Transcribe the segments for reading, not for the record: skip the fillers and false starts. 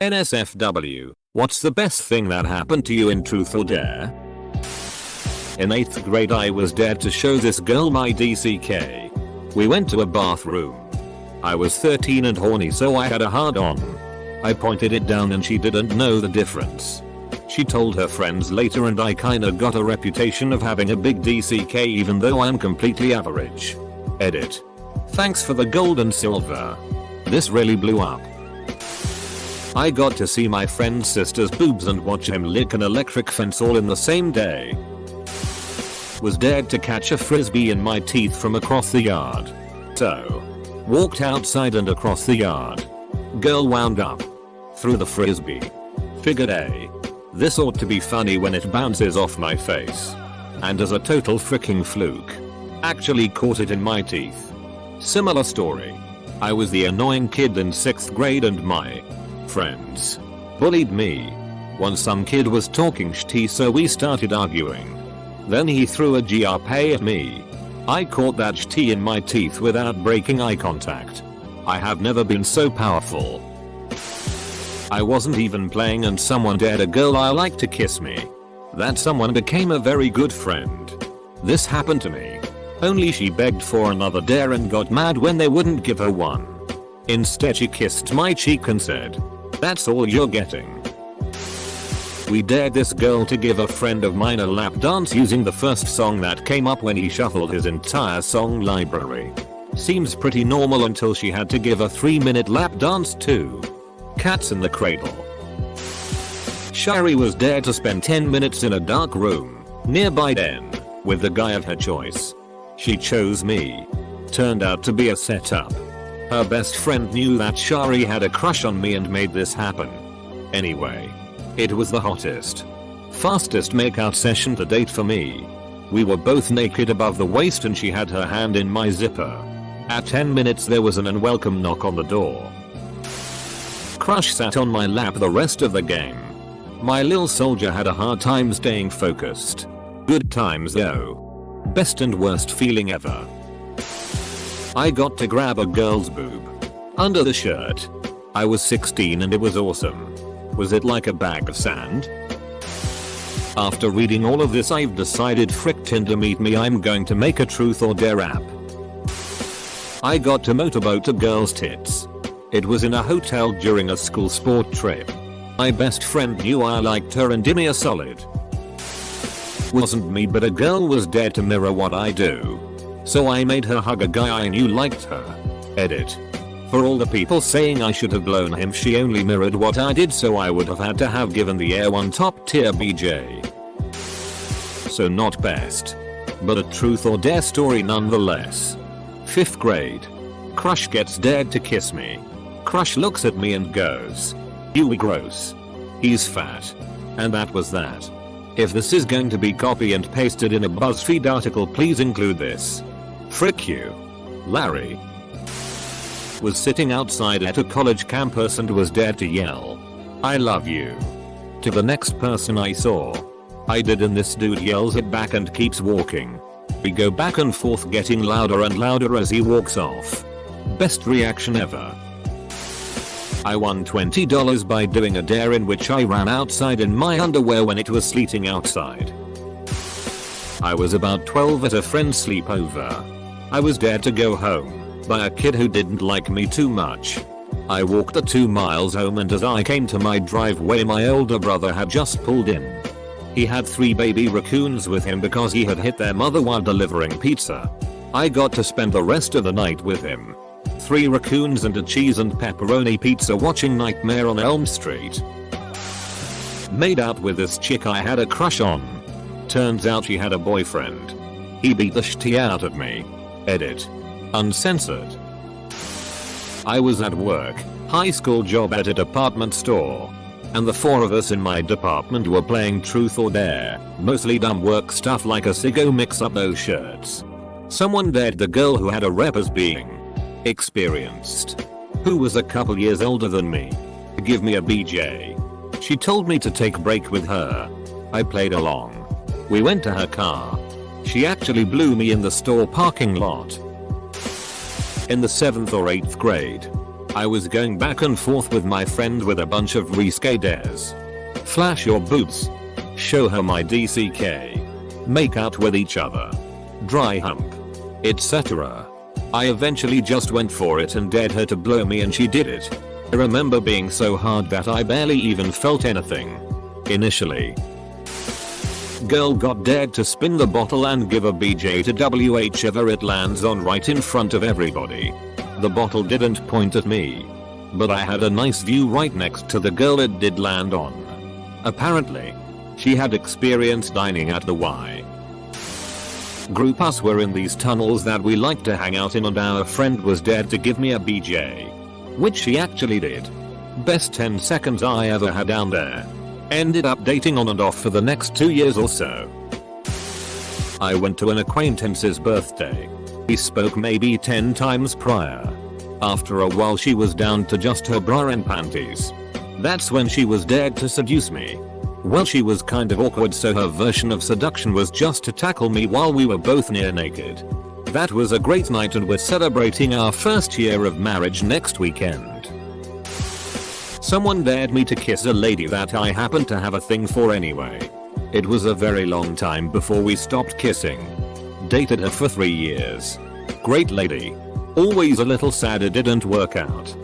NSFW, what's the best thing that happened to you in Truth or Dare? In 8th grade I was dared to show this girl my DCK. We went to a bathroom. I was 13 and horny, so I had a hard on. I pointed it down and she didn't know the difference. She told her friends later and I kinda got a reputation of having a big DCK even though I'm completely average. Edit. Thanks for the gold and silver. This really blew up. I got to see my friend's sister's boobs and watch him lick an electric fence all in the same day. Was dared to catch a frisbee in my teeth from across the yard. So, walked outside and across the yard. Girl wound up. Threw the frisbee. Figured this ought to be funny when it bounces off my face. And as a total freaking fluke. Actually caught it in my teeth. Similar story. I was the annoying kid in 6th grade and my friends bullied me. Once some kid was talking shit, so we started arguing. Then he threw a GRP at me. I caught that shit in my teeth without breaking eye contact. I have never been so powerful. I wasn't even playing and someone dared a girl I liked to kiss me. That someone became a very good friend. This happened to me. Only she begged for another dare and got mad when they wouldn't give her one. Instead she kissed my cheek and said, "That's all you're getting." We dared this girl to give a friend of mine a lap dance using the first song that came up when he shuffled his entire song library. Seems pretty normal until she had to give a 3-minute lap dance to Cats in the Cradle. Shari was dared to spend 10 minutes in a dark room, nearby Den, with the guy of her choice. She chose me. Turned out to be a setup. Her best friend knew that Shari had a crush on me and made this happen. Anyway, it was the hottest, fastest makeout session to date for me. We were both naked above the waist and she had her hand in my zipper. At 10 minutes there was an unwelcome knock on the door. Crush sat on my lap the rest of the game. My lil soldier had a hard time staying focused. Good times though. Best and worst feeling ever. I got to grab a girl's boob. Under the shirt. I was 16 and it was awesome. Was it like a bag of sand? After reading all of this I've decided frick Tinder meet me, I'm going to make a truth or dare app. I got to motorboat a girl's tits. It was in a hotel during a school sport trip. My best friend knew I liked her and did me a solid. Wasn't me, but a girl was dared to mirror what I do. So I made her hug a guy I knew liked her. Edit. For all the people saying I should have blown him, she only mirrored what I did, so I would have had to have given the air one top tier BJ. So not best. But a truth or dare story nonetheless. 5th grade. Crush gets dared to kiss me. Crush looks at me and goes, "Ew, gross. He's fat." And that was that. If this is going to be copy and pasted in a BuzzFeed article, please include this. Frick you. Larry. Was sitting outside at a college campus and was dared to yell, "I love you," to the next person I saw. I did, and this dude yells it back and keeps walking. We go back and forth, getting louder and louder as he walks off. Best reaction ever. I won $20 by doing a dare in which I ran outside in my underwear when it was sleeting outside. I was about 12 at a friend's sleepover. I was dared to go home by a kid who didn't like me too much. I walked the 2 miles home, and as I came to my driveway my older brother had just pulled in. He had 3 baby raccoons with him because he had hit their mother while delivering pizza. I got to spend the rest of the night with him. 3 raccoons and a cheese and pepperoni pizza watching Nightmare on Elm Street. Made out with this chick I had a crush on. Turns out she had a boyfriend. He beat the shit out of me. Edit. Uncensored. I was at work, high school job at a department store. And the 4 of us in my department were playing truth or dare, mostly dumb work stuff like a Cigo mix up those shirts. Someone dared the girl who had a rep as being experienced, who was a couple years older than me, to give me a BJ. She told me to take a break with her. I played along. We went to her car. She actually blew me in the store parking lot. In the 7th or 8th grade, I was going back and forth with my friend with a bunch of risque dares. Flash your boobs. Show her my DCK. Make out with each other. Dry hump. Etc. I eventually just went for it and dared her to blow me, and she did it. I remember being so hard that I barely even felt anything. Initially. Girl got dared to spin the bottle and give a BJ to whichever it lands on right in front of everybody. The bottle didn't point at me, but I had a nice view right next to the girl it did land on. Apparently, she had experience dining at the Y. Group. Us were in these tunnels that we like to hang out in, and our friend was dared to give me a BJ. Which she actually did. Best 10 seconds I ever had down there. Ended up dating on and off for the next 2 years or so. I went to an acquaintance's birthday. We spoke maybe 10 times prior. After a while she was down to just her bra and panties. That's when she was dared to seduce me. Well, she was kind of awkward, so her version of seduction was just to tackle me while we were both near naked. That was a great night, and we're celebrating our first year of marriage next weekend. Someone dared me to kiss a lady that I happened to have a thing for anyway. It was a very long time before we stopped kissing. Dated her for 3 years. Great lady. Always a little sad it didn't work out.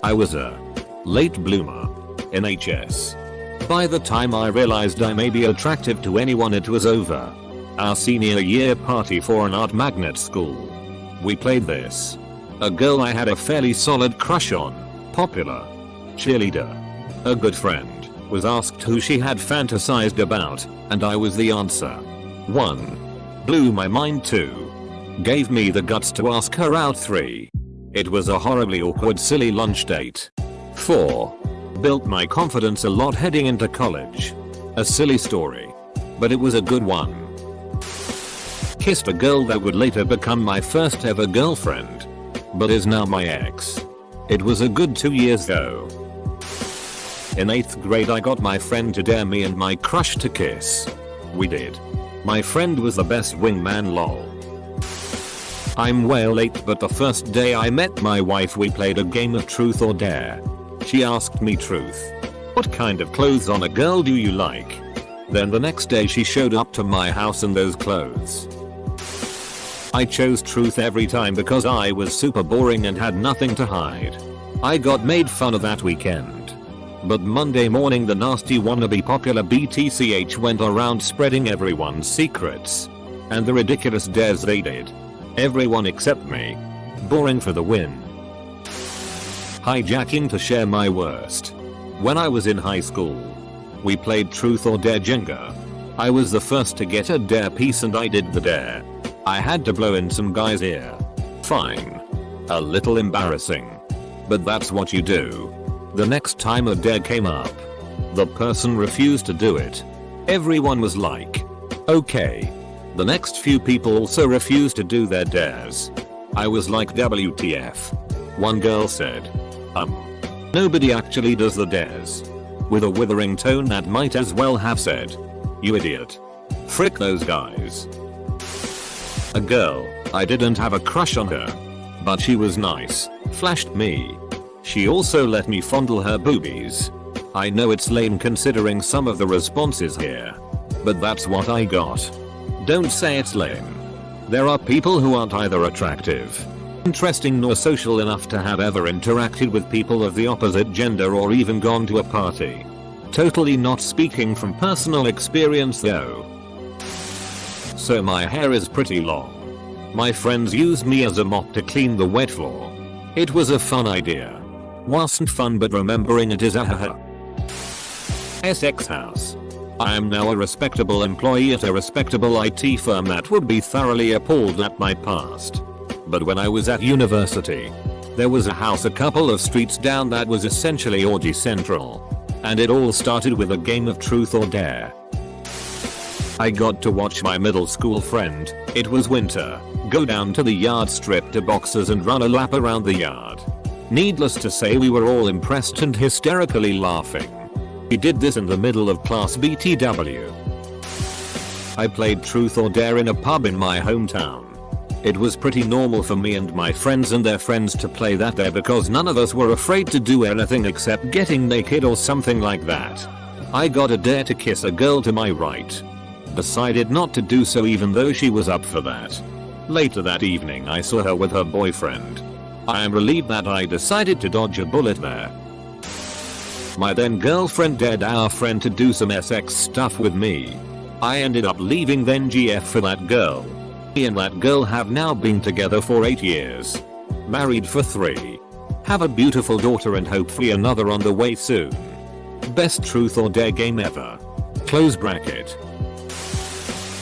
I was a late bloomer in HS. By the time I realized I may be attractive to anyone, it was over. Our senior year party for an art magnet school. We played this. A girl I had a fairly solid crush on, popular cheerleader, a good friend, was asked who she had fantasized about, and I was the answer. 1. Blew my mind. 2. Gave me the guts to ask her out. 3. It was a horribly awkward silly lunch date. 4. Built my confidence a lot heading into college. A silly story, but it was a good one. Kissed a girl that would later become my first ever girlfriend, but is now my ex. It was a good 2 years though. In 8th grade I got my friend to dare me and my crush to kiss. We did. My friend was the best wingman, lol. I'm way late, but the first day I met my wife we played a game of truth or dare. She asked me truth. What kind of clothes on a girl do you like? Then the next day she showed up to my house in those clothes. I chose truth every time because I was super boring and had nothing to hide. I got made fun of that weekend. But Monday morning the nasty wannabe popular BTCH went around spreading everyone's secrets. And the ridiculous dares they did. Everyone except me. Boring for the win. Hijacking to share my worst. When I was in high school, we played truth or dare Jenga. I was the first to get a dare piece and I did the dare. I had to blow in some guy's ear. Fine. A little embarrassing. But that's what you do. The next time a dare came up, the person refused to do it. Everyone was like, okay. The next few people also refused to do their dares. I was like, WTF. One girl said, nobody actually does the dares. With a withering tone that might as well have said, you idiot. Frick those guys. A girl, I didn't have a crush on her, but she was nice, flashed me. She also let me fondle her boobies. I know it's lame considering some of the responses here, but that's what I got. Don't say it's lame. There are people who aren't either attractive, interesting, nor social enough to have ever interacted with people of the opposite gender or even gone to a party. Totally not speaking from personal experience though. So my hair is pretty long. My friends used me as a mop to clean the wet floor. It was a fun idea. Wasn't fun, but remembering it is ahaha. SX house. I am now a respectable employee at a respectable IT firm that would be thoroughly appalled at my past. But when I was at university, there was a house a couple of streets down that was essentially orgy central. And it all started with a game of truth or dare. I got to watch my middle school friend, it was winter, go down to the yard, strip to boxers and run a lap around the yard. Needless to say, we were all impressed and hysterically laughing. He did this in the middle of class BTW. I played truth or dare in a pub in my hometown. It was pretty normal for me and my friends and their friends to play that there because none of us were afraid to do anything except getting naked or something like that. I got a dare to kiss a girl to my right. Decided not to do so even though she was up for that. Later that evening I saw her with her boyfriend. I am relieved that I decided to dodge a bullet there. My then girlfriend dared our friend to do some sex stuff with me. I ended up leaving then GF for that girl. Me and that girl have now been together for 8 years. Married for 3. Have a beautiful daughter and hopefully another on the way soon. Best truth or dare game ever. Close bracket.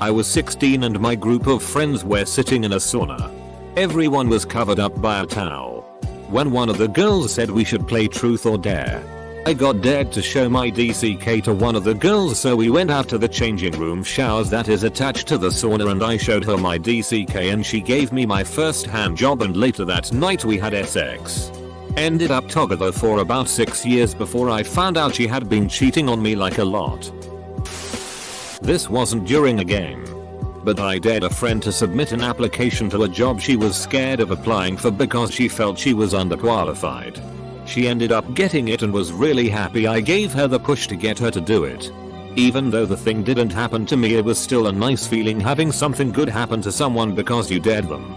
I was 16 and my group of friends were sitting in a sauna. Everyone was covered up by a towel. When one of the girls said we should play truth or dare, I got dared to show my DCK to one of the girls, so we went out to the changing room showers that is attached to the sauna and I showed her my DCK and she gave me my first hand job and later that night we had sex. Ended up together for about 6 years before I found out she had been cheating on me like a lot. This wasn't during a game, but I dared a friend to submit an application to a job she was scared of applying for because she felt she was underqualified. She ended up getting it and was really happy. I gave her the push to get her to do it. Even though the thing didn't happen to me, it was still a nice feeling having something good happen to someone because you dared them.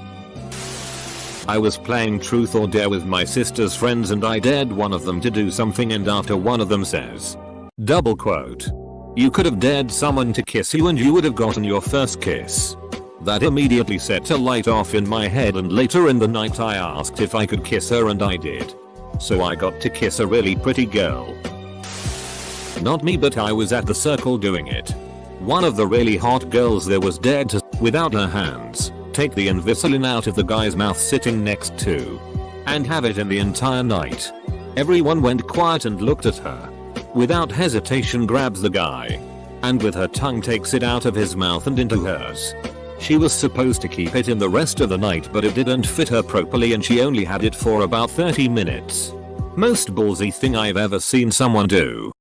I was playing truth or dare with my sister's friends and I dared one of them to do something, and after one of them says, double quote, "You could have dared someone to kiss you and you would have gotten your first kiss." That immediately set a light off in my head, and later in the night I asked if I could kiss her and I did. So I got to kiss a really pretty girl. Not me, but I was at the circle doing it. One of the really hot girls there was dared to, without her hands, take the Invisalign out of the guy's mouth sitting next to, and have it in the entire night. Everyone went quiet and looked at her. Without hesitation grabs the guy, and with her tongue takes it out of his mouth and into hers. She was supposed to keep it in the rest of the night, but it didn't fit her properly and she only had it for about 30 minutes. Most ballsy thing I've ever seen someone do.